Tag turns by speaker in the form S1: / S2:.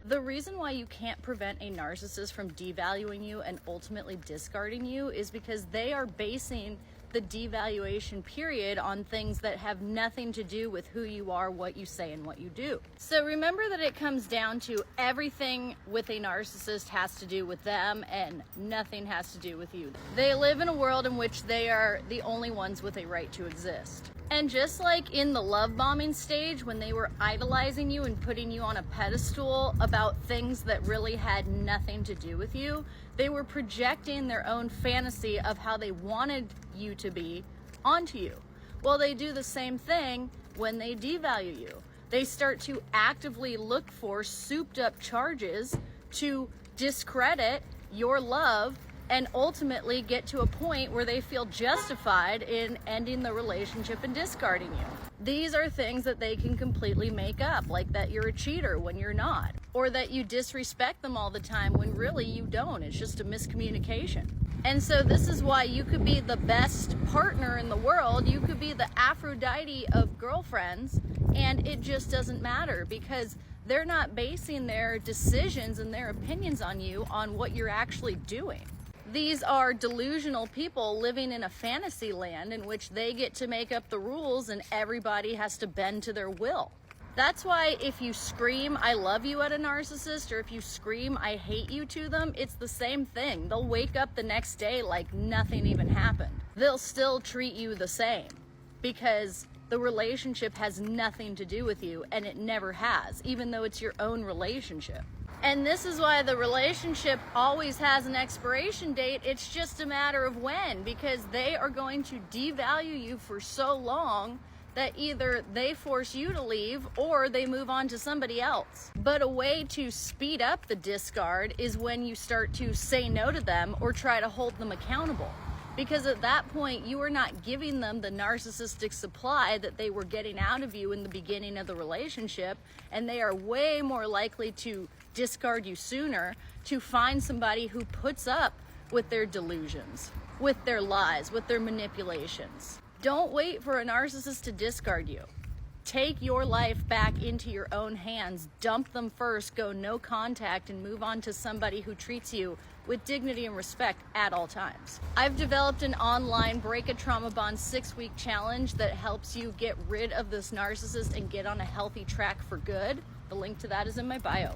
S1: The reason why you can't prevent a narcissist from devaluing you and ultimately discarding you is because they are basing the devaluation period on things that have nothing to do with who you are, what you say, and what you do. So remember that it comes down to everything with a narcissist has to do with them and nothing has to do with you. They live in a world in which they are the only ones with a right to exist. And just like in the love bombing stage, when they were idolizing you and putting you on a pedestal about things that really had nothing to do with you, they were projecting their own fantasy of how they wanted you to be onto you. Well, they do the same thing when they devalue you. They start to actively look for souped up charges to discredit your love and ultimately get to a point where they feel justified in ending the relationship and discarding you. These are things that they can completely make up, like that you're a cheater when you're not, or that you disrespect them all the time when really you don't. It's just a miscommunication. And so this is why you could be the best partner in the world, you could be the Aphrodite of girlfriends, and it just doesn't matter because they're not basing their decisions and their opinions on you on what you're actually doing. These are delusional people living in a fantasy land in which they get to make up the rules and everybody has to bend to their will. That's why if you scream, I love you at a narcissist, or if you scream, I hate you to them, it's the same thing. They'll wake up the next day like nothing even happened. They'll still treat you the same because the relationship has nothing to do with you, and it never has, even though it's your own relationship. And this is why the relationship always has an expiration date. It's just a matter of when, because they are going to devalue you for so long that either they force you to leave or they move on to somebody else. But a way to speed up the discard is when you start to say no to them or try to hold them accountable. Because at that point, you are not giving them the narcissistic supply that they were getting out of you in the beginning of the relationship, and they are way more likely to discard you sooner, to find somebody who puts up with their delusions, with their lies, with their manipulations. Don't wait for a narcissist to discard you. Take your life back into your own hands, dump them first, go no contact, and move on to somebody who treats you with dignity and respect at all times. I've developed an online Break a Trauma Bond 6-week challenge that helps you get rid of this narcissist and get on a healthy track for good. The link to that is in my bio.